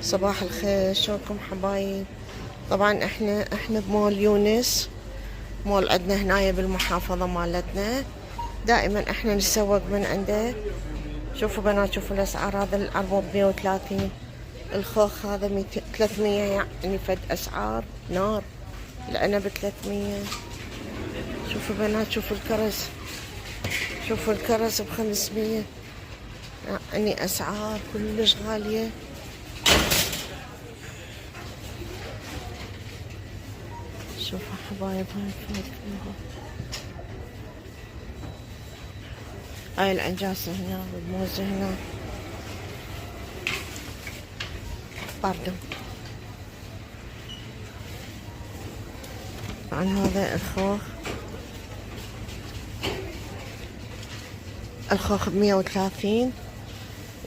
صباح الخير، شلونكم حبايب؟ طبعا احنا بمول يونس، مول عندنا هنايا بالمحافظة مالتنا. دائما احنا نتسوق من عنده. شوفوا بنات، شوفوا الاسعار. هذا الاربوب 130، الخوخ هذا 300، يعني فد اسعار نار. العنب 300. شوفوا بنات، شوفوا الكرز، شوفوا الكرز ب500، يعني اسعار كلش غالية. شوفوا حبايب، هاي العنجاسة هنا والموز هنا. باردون. طبعا هذا الخوخ ب130،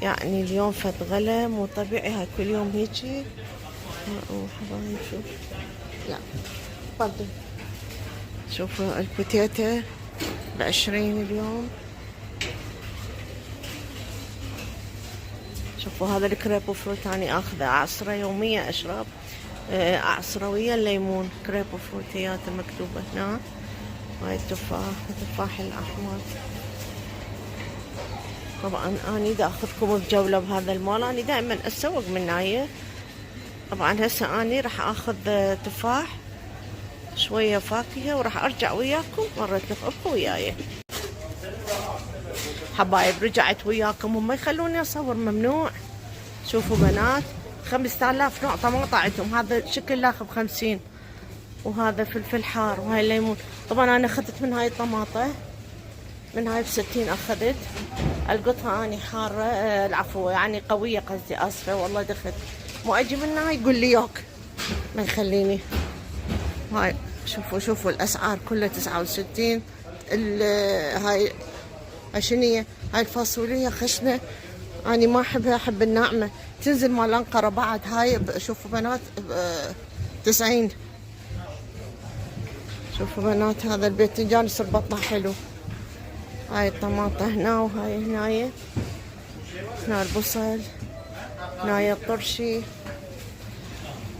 يعني اليوم فد غلا مو طبيعي. هاي كل يوم هيجي. حبايب شوف، لا باردون. شوفوا البوتيتا ب20 اليوم. شوفوا هذا الكريبو فروت، أنا أخذه أعصره يومية أشرب. أعصره ويا الليمون. كريبو فروتيات مكتوبة هنا. هاي التفاح الأحمر. طبعا أنا دا أخذكم بجولة بهذا المول. أنا دائما أتسوق من هاي. طبعا هسه أنا راح أخذ تفاح شوية فاكهة، وراح أرجع وياكم مرة تفقوا وياي حبايب. رجعت وياكم، هم يخلوني أصور، ممنوع. شوفوا بنات، 5000 نوع طماطة عندهم. هذا شكل لاخ ب50، وهذا فلفل حار، وهاي الليمون. طبعا أنا أخذت من هاي الطماطة، من هاي ب60 أخذت. القطها أني حارة، العفو يعني قوية قصدي، آسفة والله دخلت. مو أجي منها يقول لي يوك، ما يخليني. هاي شوفوا الأسعار كلها 69. هاي شنية؟ هاي الفاصولية خشنة، أنا ما أحبها، أحب الناعمة. تنزل مال أنقرة بعد. هاي شوفوا بنات 90. شوفوا بنات، هذا الباذنجان يصير بطنه حلو. هاي الطماطة هنا، وهاي هنايا. هنا البصل، هنايا الطرشي،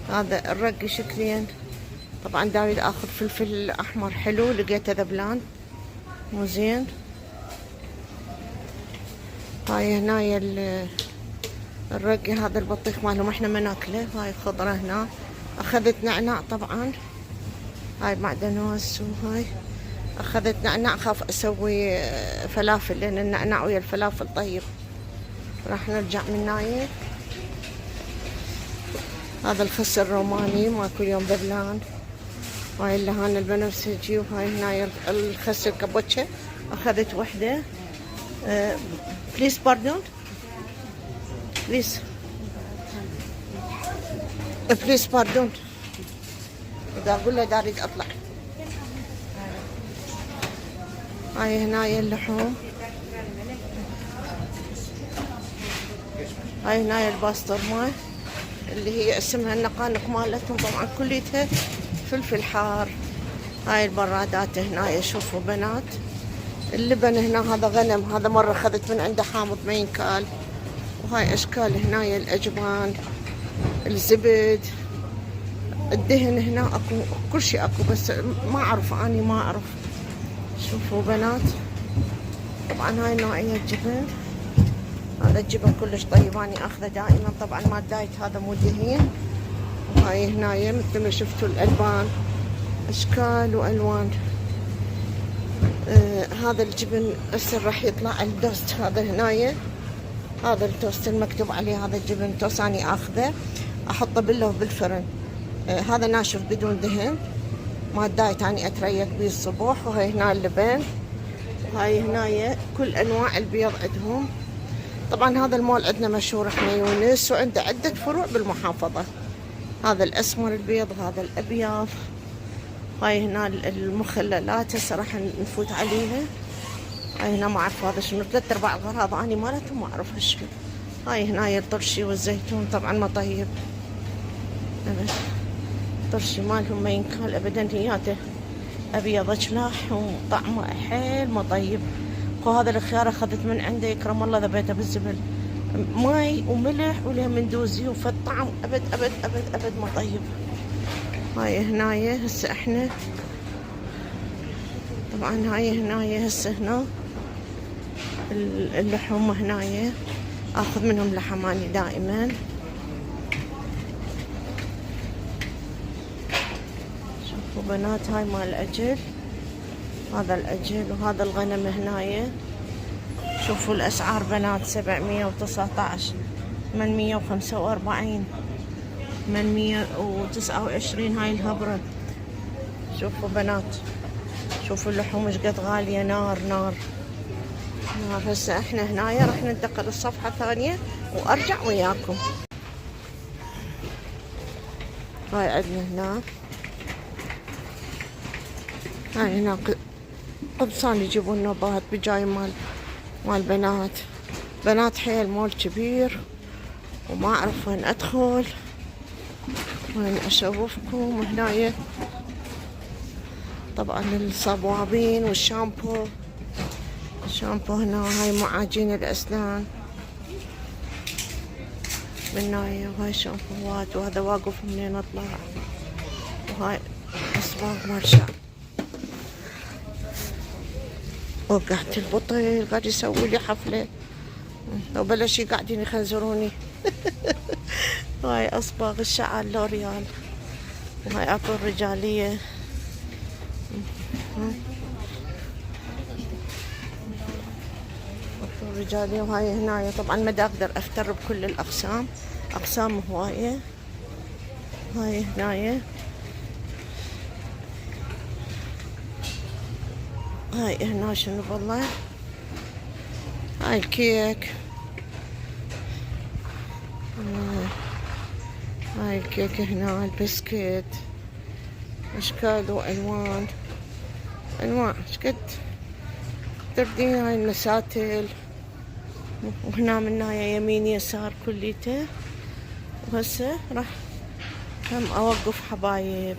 هذا الرقي شكليا. طبعا داوي اخذ فلفل احمر حلو، لقيته ذبلان مو زين. هاي هنايا الرقي، هذا البطيخ مالهم احنا ما ناكله. هاي خضرة هنا. اخذت نعناع طبعا، هاي معدنوس. وهاي اخذت نعناع، خاف اسوي فلافل، لان النعناع ويا الفلافل طيب. راح نرجع من هاي. هذا الخس الروماني ما كل يوم ذبلان. هاي اللهان البنفسجي. وهاي هنايا الخس الكابوتشا، اخذت وحده. بليز باردون، بليز بليز باردون. اذا اقول له دا اريد اطلع. هاي هنايا اللحوم. هاي هنايا الباسترما اللي هي اسمها النقانق مالتهم، طبعا كليتها فلفل حار. هاي البرادات هنايا. شوفوا بنات، اللبن هنا هذا غنم، هذا مرة اخذت من عنده حامض ما ينكال. وهاي اشكال هنايا الاجبان، الزبد، الدهن هنا اكو، كل شيء اكو، بس ما اعرف، اني ما اعرف. شوفوا بنات، طبعا هاي نوعية جبن. هذا الجبن كلش طيب، اني اخذه دائما. طبعا مال دايت، هذا مو دهين. وهاي هنايا مثل ما شفتوا الالبان، اشكال والوان. هذا الجبن هسه راح يطلع التوست. هذا هنايا، هذا التوست المكتوب عليه، هذا الجبن توست اني اخذه احطه بالله بالفرن. هذا ناشف بدون دهن، مال دايت اني اتريق بيه الصبح. وهي هنا اللبن. وهاي هنايا كل انواع البيض عندهم. طبعا هذا المول عندنا مشهور احنا يونس، وعنده عدة فروع بالمحافظة. هذا الاسمر البيض، هذا الابيض. هاي هنا المخللات هسه راح نفوت عليها. هاي هنا ما اعرف هذا شنو، 3/4 الغراض اني مالتهم ما اعرف شنو. هاي هنا الطرشي والزيتون، طبعا ما طيب ابد. الطرشي مالهم ما ينكال ابدا، هياته ابيض اجلاح وطعمه حيل ما طيب. وهذا الخيار اخذت من عنده، يكرم الله ذبيته بالزبل. ماي وملح وليمندوزي، فالطعم ابد ابد ابد ابد ما طيب. هاي هنايا هسه احنا طبعا هاي هنايا هسه هنا اللحوم هنايا اخذ منهم لحم اني دائما. شوفوا بنات هاي مال الاجل، هذا الاجل وهذا الغنم هنايا. شوفوا الاسعار بنات 719، 845، 829 هاي الهبرة. شوفوا بنات، شوفوا اللحوم ايش قد غالية، نار نار نار. هسه احنا هنايا راح ننتقل الصفحة الثانية وارجع وياكم. هاي عندنا هنا، هاي هناك قبصان يجيبون نوبات بجاي مال بنات حيل مول كبير وما اعرف وين ادخل وين اشوفكم. هنايا طبعا الصابوابين والشامبو، الشامبو هنا. هاي معاجين الاسنان من هاي، وهاي شامبوات، وهذا واقف منين اطلع، وهاي اصباغ مال شعر. وقعت البطيل قاعد يسوي لي حفلة وبلش قاعدين يخنزروني. هاي اصباغ الشعر لوريال، وهاي عطور رجالية. عطور رجالية. وهاي هنايا طبعا ما اقدر افتر بكل الاقسام، اقسام هواية. هاي هنايا، هاي هنا شنو والله، هاي الكيك، هاي الكيك هنا، البسكيت، اشكال والوان، انواع شقد تردين. هاي المساتل، وهنا من هاي يمين يسار كليته. وهسه راح هم اوقف حبايب.